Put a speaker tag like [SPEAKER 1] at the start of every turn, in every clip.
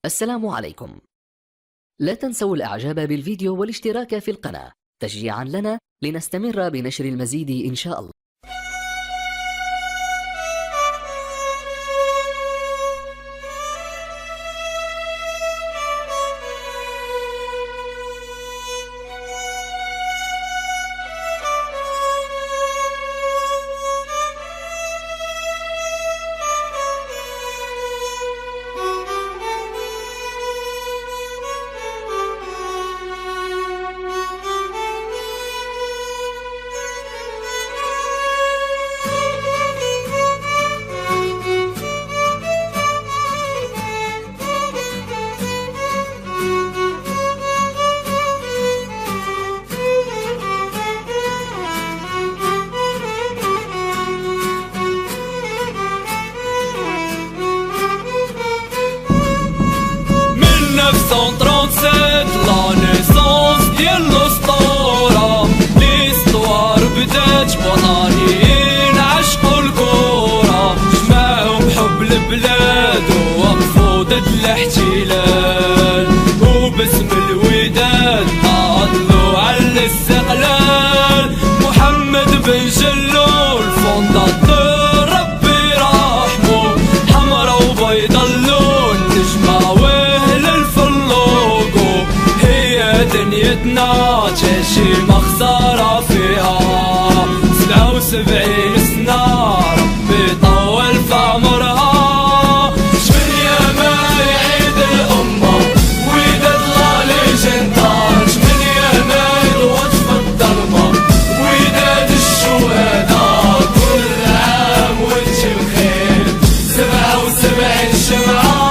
[SPEAKER 1] السلام عليكم. لا تنسوا الإعجاب بالفيديو والاشتراك في القناة تشجيعا لنا لنستمر بنشر المزيد إن شاء الله.
[SPEAKER 2] لا نيسونس ديال الاسطورة، ليستوار بدات بوطنيين عشقوا الكورة، جمعهم حب البلاد ووقفوا ضد الاحتلال، وباسم الوداد ناضلوا على الاستقلال. محمد بن جلو الفونداتور ربي رحمو، حمرا وبيضا اللون نجمة دنيتنا تعيشي مخسارة فيها 77 سنة ربي طول في عمرها. شمن ما يعيد الأمة وداد لا ليجندار، شمن ما يغوط في الظلمة وداد الشهداء. كل عام وانتي بخير 77 شمعة.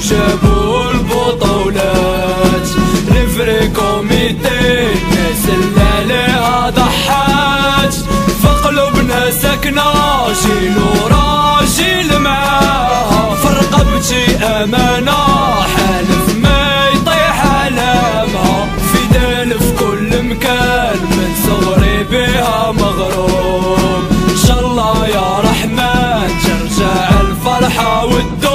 [SPEAKER 2] جابوا البطولات ريفري كوميتي، الناس اللي عليها ضحات في قلوبنا ساكنة، جيل وراجل معاها في رقبتي أمانة، حالف ما يطيح علامها، فدان في كل مكان من صغري بها مغروم. إن شاء الله يا رحمن ترجع الفرحة والدوم.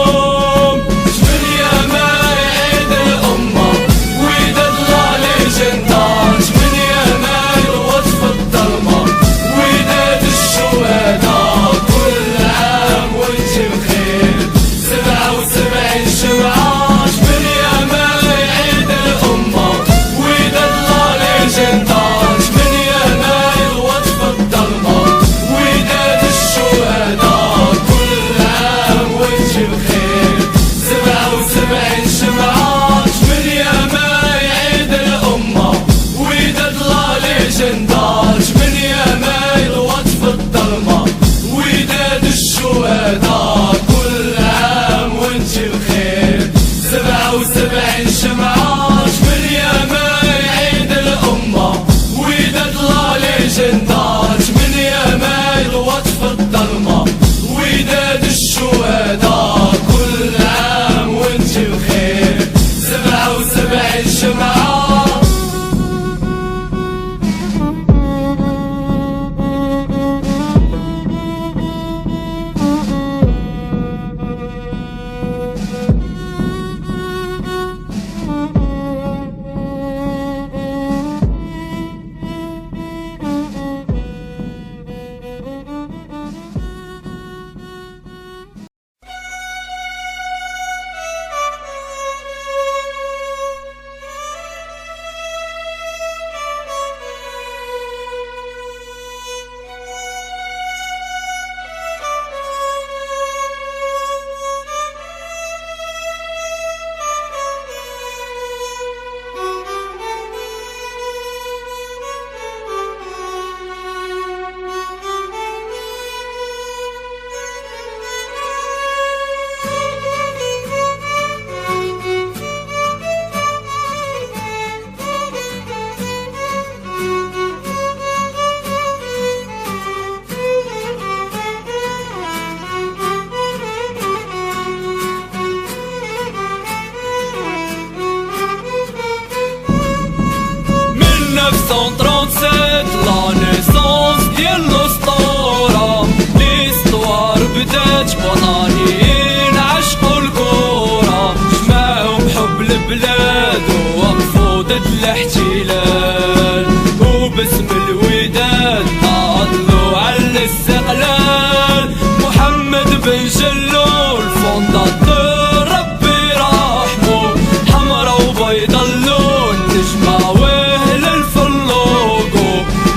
[SPEAKER 2] البلاد ووقفوا ضد الاحتلال، وباسم الوداد طالوا على الاستقلال. محمد بن جلول فونداتور ربي رحمه، حمرا وبيضا اللون نجمة واهل الفلوقو.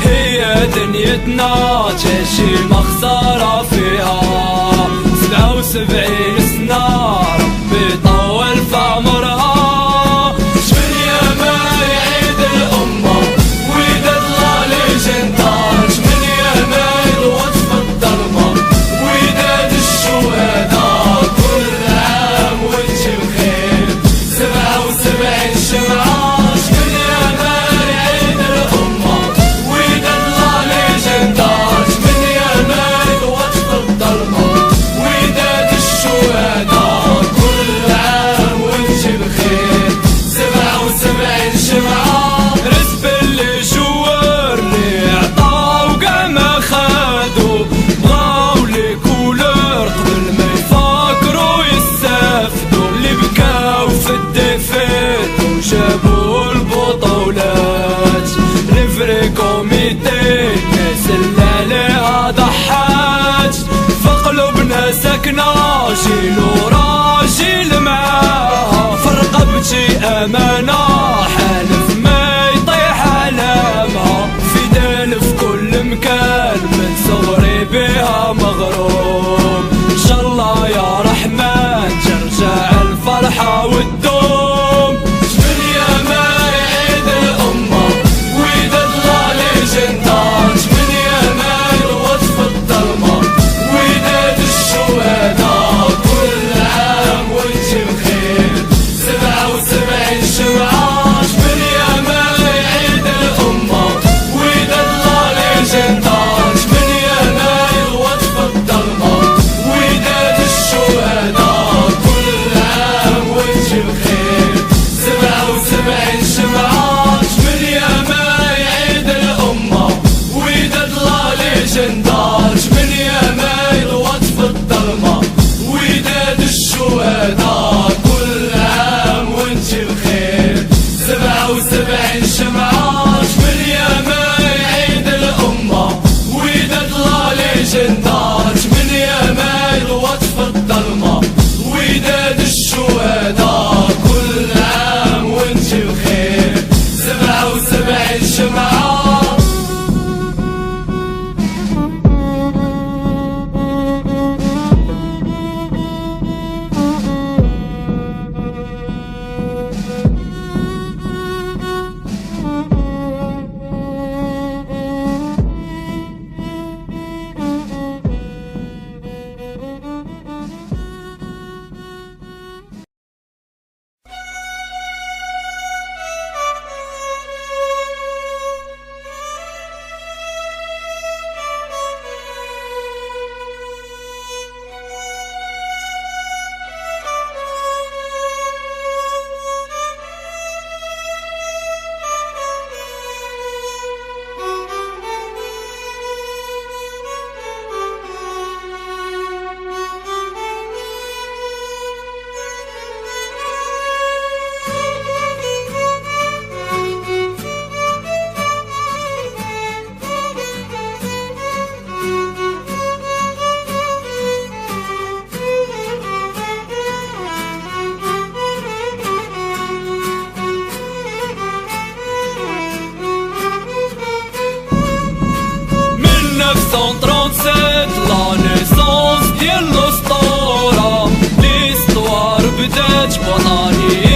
[SPEAKER 2] هي دنيتنا تاشي مخسارة فيها 77 سنة ربي طول في عمرها. شمن ما يعيد الأمة وداد لا ليجندات، شمن ما يلوط في الظلمة وداد الشهداء. كل عام وانتي بخير 77 شمعة. شمن ما يعيد الأمة وداد لا ليجندات، شمن ما يلوط في الظلمة وداد الشهداء. كل عام وانتي بخير 77 شمعة. رزق اللي جوار اللي عطاو قاع ما خادو، بغاو لي كولور قبل ما يفكروا يستافدوا. اللي بكاو في الديفيت وجابوا البطولات، لي فري كوميتي الناس اللي عليها ضحات. في قلوبنا ساكنة جيل ورا جيل معاها، في رقبتي أمانة حالف ما يطيح علامها. فدال في كل مكان من صغري بها مغروم، إن شاء الله يا رحمن ترجع الفرحة والدوم. شمن ما يعيد الأمة وداد لا ليجندات، شمن ما يلوط في الظلمة وداد الشهداء. كل عام وانتي بخير 77 شمعة. شمن ما يعيد الأمة وداد لا ليجندات، شمن ما يلوط في الظلمة وداد الشهداء. كل عام وانتي بخير 77 شمعة. شمن ما يعيد الأمة وداد لا ليجندات، شمن ما يلوط في الظلمة وداد الشهداء. كل عام وانتي بخير 77 شمعة. شمن ما يعيد الأمة وداد لا ليجندات، شمن ما يلوط في الظلمة وداد الشهداء. كل عام وانتي بخير 77 شمعة. la naissance ديال الأسطورة. l'histoire بدات بوطني